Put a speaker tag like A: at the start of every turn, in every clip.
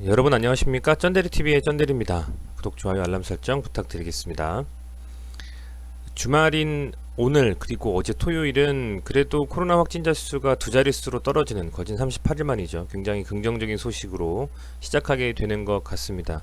A: 여러분 안녕하십니까? 쩐데리TV의 쩐데리입니다. 구독, 좋아요, 알람 설정 부탁드리겠습니다. 주말인 오늘 그리고 어제 토요일은 그래도 코로나 확진자 수가 두 자릿수로 떨어지는 거진 38일 만이죠. 굉장히 긍정적인 소식으로 시작하게 되는 것 같습니다.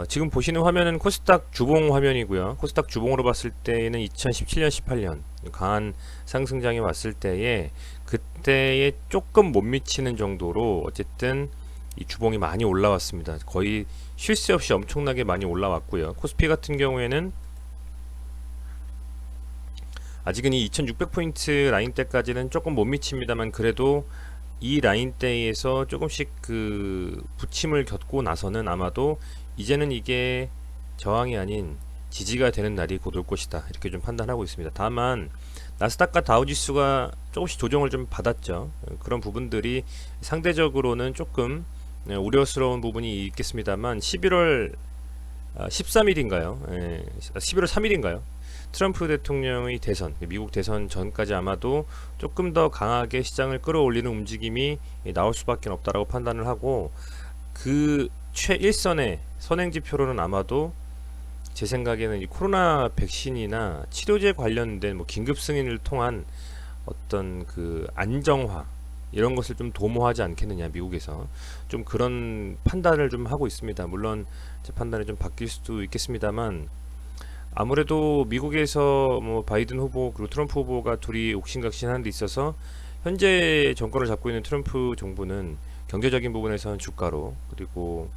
A: 지금 보시는 화면은 코스닥 주봉 화면이고요. 코스닥 주봉으로 봤을 때에는 2017년, 18년 강한 상승장이 왔을 때에 그때에 조금 못 미치는 정도로 어쨌든 이 주봉이 많이 올라왔습니다. 거의 쉴 새 없이 엄청나게 많이 올라왔고요. 코스피 같은 경우에는 아직은 이 2600포인트 라인대까지는 조금 못 미칩니다만 그래도 이 라인대에서 조금씩 그 부침을 겪고 나서는 아마도 이제는 이게 저항이 아닌 지지가 되는 날이 곧 올 것이다, 이렇게 좀 판단하고 있습니다. 다만 나스닥과 다우지수가 조금씩 조정을 좀 받았죠. 그런 부분들이 상대적으로는 조금 우려스러운 부분이 있겠습니다만 11월 13일인가요? 11월 3일인가요? 트럼프 대통령의 대선, 미국 대선 전까지 아마도 조금 더 강하게 시장을 끌어올리는 움직임이 나올 수밖에 없다라고 판단을 하고, 그 최일선의 선행지표로는 아마도 제 생각에는 이 코로나 백신이나 치료제 관련된 뭐 긴급 승인을 통한 어떤 그 안정화, 이런 것을 좀 도모하지 않겠느냐, 미국에서 좀 그런 판단을 좀 하고 있습니다. 물론 제 판단이 좀 바뀔 수도 있겠습니다만 아무래도 미국에서 뭐 바이든 후보 그리고 트럼프 후보가 둘이 옥신각신하는 데 있어서 현재 정권을 잡고 있는 트럼프 정부는 경제적인 부분에서는 주가로, 그리고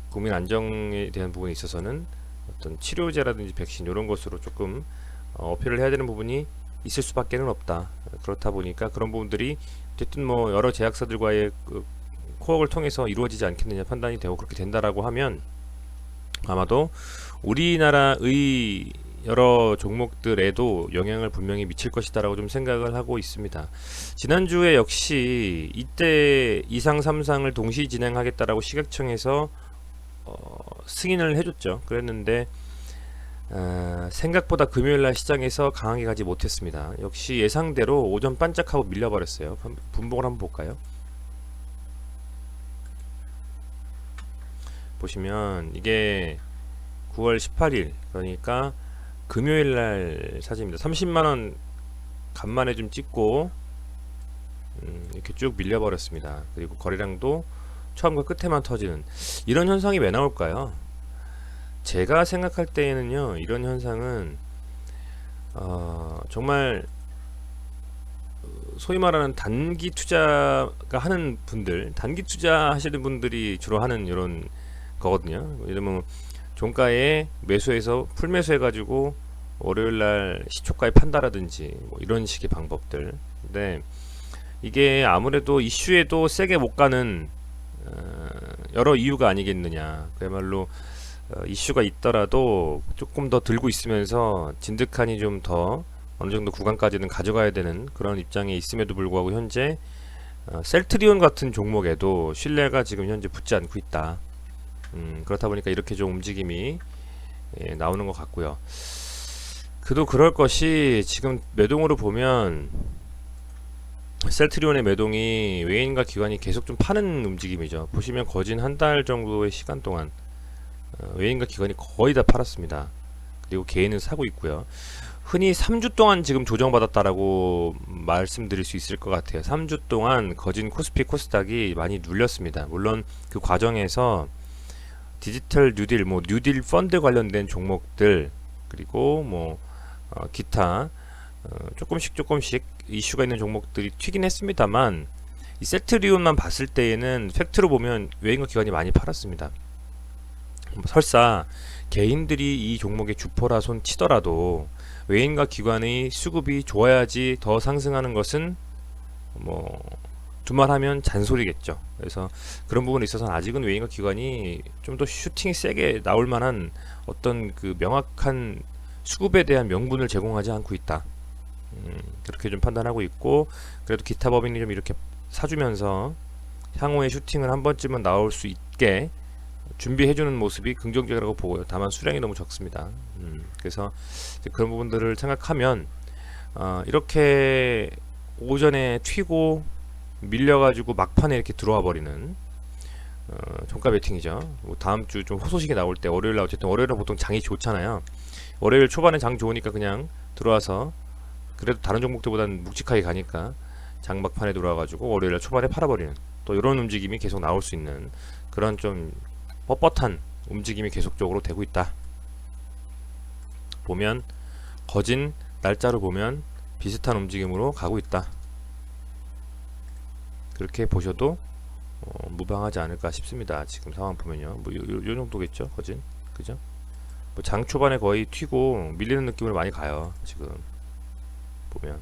A: 국민 안정에 대한 부분에 있어서는 어떤 치료제라든지 백신 이런 것으로 조금 어필을 해야 되는 부분이 있을 수밖에는 없다. 그렇다 보니까 그런 부분들이 어쨌든 뭐 여러 제약사들과의 그 코어를 통해서 이루어지지 않겠느냐 판단이 되고, 그렇게 된다라고 하면 아마도 우리나라의 여러 종목들에도 영향을 분명히 미칠 것이다라고 좀 생각을 하고 있습니다. 지난주에 역시 이때 2상 3상을 동시 진행하겠다라고 시각청에서 승인을 해줬죠. 그랬는데 생각보다 금요일날 시장에서 강하게 가지 못했습니다. 역시 예상대로 오전 반짝하고 밀려버렸어요. 분봉을 한번 볼까요? 보시면 이게 9월 18일, 그러니까 금요일날 사진입니다. 30만원 간만에 좀 찍고 이렇게 쭉 밀려버렸습니다. 그리고 거래량도 처음과 끝에만 터지는 이런 현상이 왜 나올까요? 제가 생각할 때에는요, 이런 현상은 정말 소위 말하는 단기 투자가 하는 분들, 단기 투자 하시는 분들이 주로 하는 이런 거거든요. 예를 들면 종가에 매수해서 풀매수 해가지고 월요일날 시초가에 판다라든지 뭐 이런 식의 방법들. 근데 이게 아무래도 이슈에도 세게 못 가는 여러 이유가 아니겠느냐. 그야말로 이슈가 있더라도 조금 더 들고 있으면서 진득하니 좀 더 어느 정도 구간까지는 가져가야 되는 그런 입장에 있음에도 불구하고 현재 셀트리온 같은 종목에도 신뢰가 지금 현재 붙지 않고 있다. 그렇다 보니까 이렇게 좀 움직임이 나오는 것 같고요. 그도 그럴 것이 지금 매동으로 보면 셀트리온의 매동이 외인과 기관이 계속 좀 파는 움직임이죠. 보시면 거진 한 달 정도의 시간 동안 외인과 기관이 거의 다 팔았습니다. 그리고 개인은 사고 있고요. 흔히 3주 동안 지금 조정받았다라고 말씀드릴 수 있을 것 같아요. 3주 동안 거진 코스피 코스닥이 많이 눌렸습니다. 물론 그 과정에서 디지털 뉴딜, 뭐 뉴딜 펀드 관련된 종목들, 그리고 뭐 기타 조금씩 이슈가 있는 종목들이 튀긴 했습니다만, 이 셀트리온만 봤을 때에는 팩트로 보면 외인과 기관이 많이 팔았습니다. 설사 개인들이 이 종목의 주포라 손 치더라도 외인과 기관의 수급이 좋아야지 더 상승하는 것은 뭐 두말하면 잔소리겠죠. 그래서 그런 부분에 있어서는 아직은 외인과 기관이 좀 더 슈팅이 세게 나올 만한 어떤 그 명확한 수급에 대한 명분을 제공하지 않고 있다. 그렇게 좀 판단하고 있고, 그래도 기타 법인이 좀 이렇게 사주면서 향후에 슈팅을 한 번쯤은 나올 수 있게 준비해주는 모습이 긍정적이라고 보고요. 다만 수량이 너무 적습니다. 그래서 그런 부분들을 생각하면 이렇게 오전에 튀고 밀려가지고 막판에 이렇게 들어와 버리는 종가 베팅이죠. 뭐 다음 주 좀 호소식이 나올 때 월요일 날 어쨌든 월요일은 보통 장이 좋잖아요. 월요일 초반에 장 좋으니까 그냥 들어와서 그래도 다른 종목들보다는 묵직하게 가니까 장 막판에 들어와가지고 월요일 날 초반에 팔아버리는 또 이런 움직임이 계속 나올 수 있는 그런 좀 뻣뻣한 움직임이 계속적으로 되고 있다. 보면 거진 날짜로 보면 비슷한 움직임으로 가고 있다. 그렇게 보셔도 무방하지 않을까 싶습니다. 지금 상황 보면요. 뭐 요 정도겠죠. 거진. 그죠? 뭐 장 초반에 거의 튀고 밀리는 느낌으로 많이 가요. 지금 보면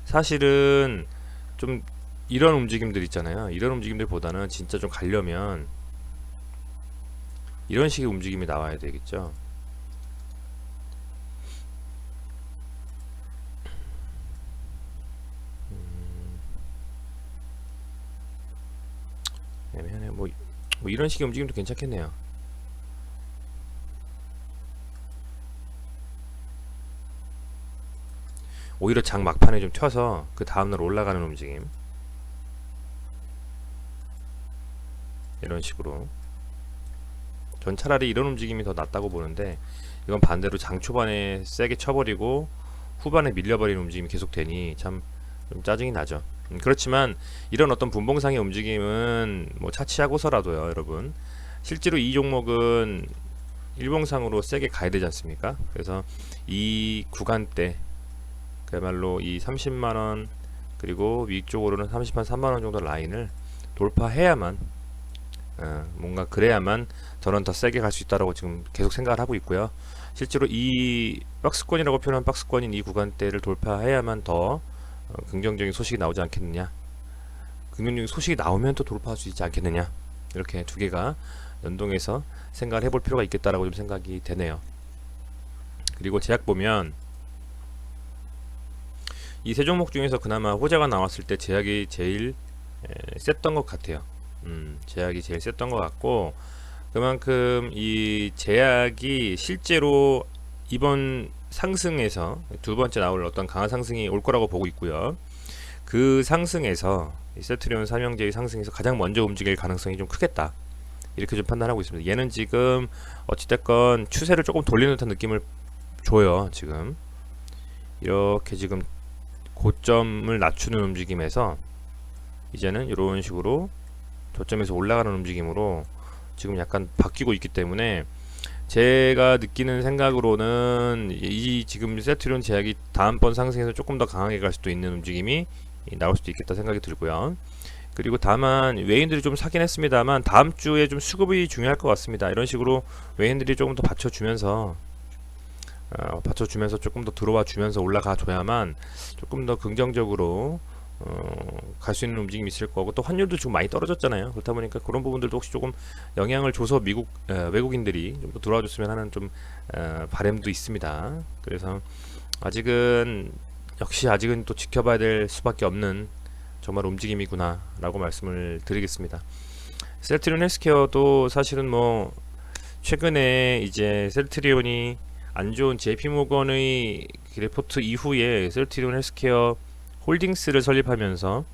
A: 사실은 좀 이런 움직임들 있잖아요. 이런 움직임들보다는 진짜 좀 가려면 이런 식의 움직임이 나와야 되겠죠. 애매하네. 뭐 이런 식의 움직임도 괜찮겠네요. 오히려 장 막판에 좀 튀어서 그 다음날 올라가는 움직임 이런 식으로 전 차라리 이런 움직임이 더 낫다고 보는데 이건 반대로 장 초반에 세게 쳐버리고 후반에 밀려버리는 움직임이 계속되니 참 좀 짜증이 나죠. 그렇지만 이런 어떤 분봉상의 움직임은 뭐 차치하고서라도요 여러분 실제로 이 종목은 일봉상으로 세게 가야 되지 않습니까? 그래서 이 구간대 그야말로 이 30만원 그리고 위쪽으로는 30만 3만원 정도 라인을 돌파해야만 뭔가 그래야만 저는 더 세게 갈 수 있다라고 지금 계속 생각을 하고 있고요. 실제로 이 박스권이라고 표현한 박스권인 이 구간대를 돌파해야만 더 긍정적인 소식이 나오지 않겠느냐. 긍정적인 소식이 나오면 또 돌파할 수 있지 않겠느냐. 이렇게 두 개가 연동해서 생각을 해볼 필요가 있겠다라고 좀 생각이 되네요. 그리고 제약 보면 이 세 종목 중에서 그나마 호재가 나왔을 때 제약이 제일 셌던 것 같아요. 제약이 제일 셌던 것 같고 그만큼 이 제약이 실제로 이번 상승에서 두 번째 나올 어떤 강한 상승이 올 거라고 보고 있고요. 그 상승에서 이 셀트리온 삼형제의 상승에서 가장 먼저 움직일 가능성이 좀 크겠다. 이렇게 좀 판단하고 있습니다. 얘는 지금 어찌됐건 추세를 조금 돌리는 듯한 느낌을 줘요. 지금 이렇게 지금 고점을 낮추는 움직임에서 이제는 이런 식으로 저점에서 올라가는 움직임으로 지금 약간 바뀌고 있기 때문에 제가 느끼는 생각으로는 이 지금 셀트리온 제약이 다음번 상승에서 조금 더 강하게 갈 수도 있는 움직임이 나올 수도 있겠다 생각이 들고요. 그리고 다만 외인들이 좀 사긴 했습니다만 다음 주에 좀 수급이 중요할 것 같습니다. 이런 식으로 외인들이 조금 더 받쳐주면서 조금 더 들어와 주면서 올라가 줘야만 조금 더 긍정적으로 갈 수 있는 움직임이 있을 거고 또 환율도 지금 많이 떨어졌잖아요. 그렇다 보니까 그런 부분들도 혹시 조금 영향을 줘서 외국인들이 좀 더 들어와 줬으면 하는 좀 바람도 있습니다. 그래서 아직은 또 지켜봐야 될 수밖에 없는 정말 움직임이구나 라고 말씀을 드리겠습니다. 셀트리온 헬스케어도 사실은 뭐 최근에 이제 셀트리온이 안 좋은 JP모건의 리포트 이후에 셀트리온 헬스케어 홀딩스를 설립하면서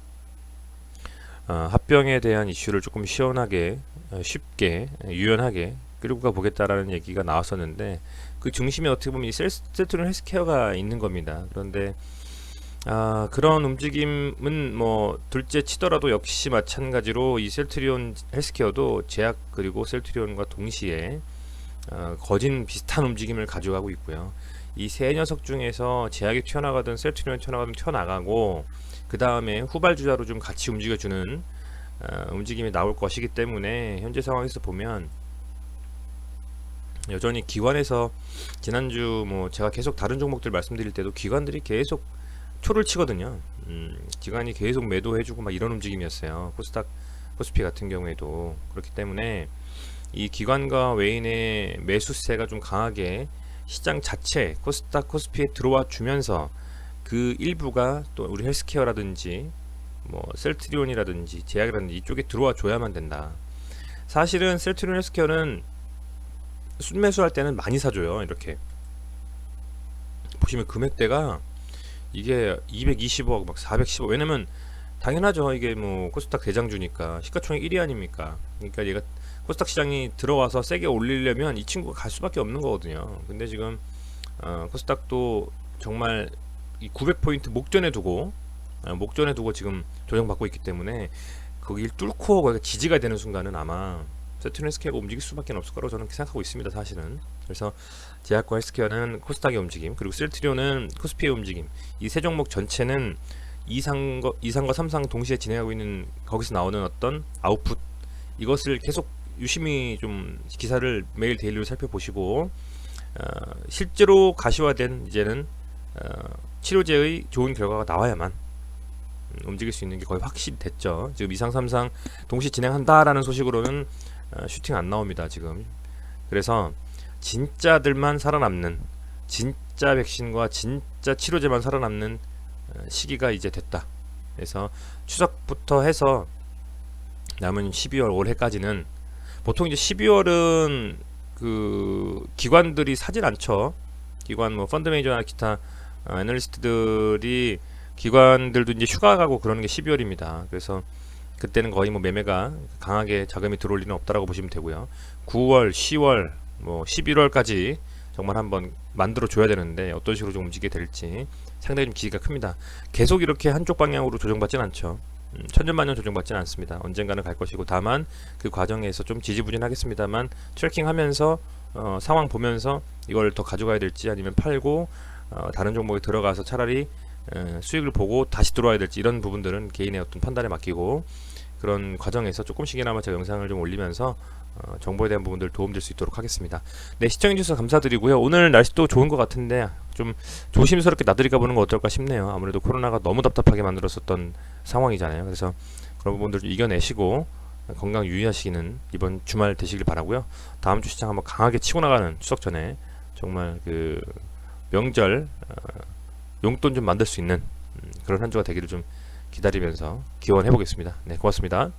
A: 합병에 대한 이슈를 조금 시원하게 쉽게 유연하게 끌고 가 보겠다라는 얘기가 나왔었는데 그 중심에 어떻게 보면 이 셀트리온 헬스케어가 있는 겁니다. 그런데 그런 움직임은 뭐 둘째 치더라도 역시 마찬가지로 이 셀트리온 헬스케어도 제약 그리고 셀트리온과 동시에 거진 비슷한 움직임을 가져가고 있고요. 이 세 녀석 중에서 제약이 튀어나가든 셀트리온이 튀어나가고 그 다음에 후발주자로 좀 같이 움직여주는 움직임이 나올 것이기 때문에 현재 상황에서 보면 여전히 기관에서 지난주 뭐 제가 계속 다른 종목들 말씀드릴 때도 기관들이 계속 초를 치거든요. 기관이 계속 매도해주고 막 이런 움직임이었어요. 코스피 같은 경우에도 그렇기 때문에 이 기관과 외인의 매수세가 좀 강하게 시장 자체 코스피에 들어와 주면서 그 일부가 또 우리 헬스케어라든지 뭐 셀트리온이라든지 제약이라든지 이쪽에 들어와 줘야만 된다. 사실은 셀트리온 헬스케어는 순매수할 때는 많이 사줘요. 이렇게 보시면 금액대가 이게 220억 막 410억 왜냐면 당연하죠. 이게 뭐 코스닥 대장주니까 시가총액 1위 아닙니까? 그러니까 얘가 코스닥 시장이 들어와서 세게 올리려면 이 친구가 갈 수밖에 없는 거거든요. 근데 지금 코스닥도 정말 이 900포인트 목전에 두고 지금 조정받고 있기 때문에 거길 뚫고 거기가 지지가 되는 순간은 아마 세트린 헬스케어가 움직일 수밖에 없을 거라고 저는 생각하고 있습니다. 사실은. 그래서 제약과 헬스케어는 코스닥의 움직임, 그리고 셀트리온은 코스피의 움직임, 이 세 종목 전체는 이상과 삼상 동시에 진행하고 있는 거기서 나오는 어떤 아웃풋, 이것을 계속 유심히 좀 기사를 매일 데일리로 살펴보시고 실제로 가시화된 이제는 치료제의 좋은 결과가 나와야만 움직일 수 있는 게 거의 확실히 됐죠. 지금 이상 삼상 동시 진행한다라는 소식으로는 슈팅 안 나옵니다 지금. 그래서 진짜들만 살아남는, 진짜 백신과 진짜 치료제만 살아남는 시기가 이제 됐다. 그래서 추석부터 해서 남은 12월 올해까지는, 보통 이제 12월은 그 기관들이 사질 않죠. 기관 뭐 펀드 매니저나 기타 애널리스트들이, 기관들도 이제 휴가 가고 그러는 게 12월입니다. 그래서 그때는 거의 뭐 매매가 강하게 자금이 들어올 일은 없다라고 보시면 되고요. 9월, 10월, 뭐 11월까지 정말 한번 만들어 줘야 되는데 어떤 식으로 좀 움직이게 될지 상당히 좀 기대가 큽니다. 계속 이렇게 한쪽 방향으로 조정받진 않죠. 천년만년 조정받지는 않습니다. 언젠가는 갈 것이고, 다만 그 과정에서 좀 지지부진하겠습니다만 트래킹하면서 상황 보면서 이걸 더 가져가야 될지 아니면 팔고 다른 종목에 들어가서 차라리 수익을 보고 다시 들어와야 될지, 이런 부분들은 개인의 어떤 판단에 맡기고, 그런 과정에서 조금씩이나마 제가 영상을 좀 올리면서 정보에 대한 부분들 도움될 수 있도록 하겠습니다. 네, 시청해주셔서 감사드리고요. 오늘 날씨도 좋은 것 같은데 좀 조심스럽게 나들이 가보는 거 어떨까 싶네요. 아무래도 코로나가 너무 답답하게 만들었었던 상황이잖아요. 그래서 그런 부분들 좀 이겨내시고 건강 유의하시기는 이번 주말 되시길 바라고요. 다음 주 시장 한번 강하게 치고 나가는, 추석 전에 정말 그 명절 용돈 좀 만들 수 있는 그런 한 주가 되기를 좀 기다리면서 기원해 보겠습니다. 네, 고맙습니다.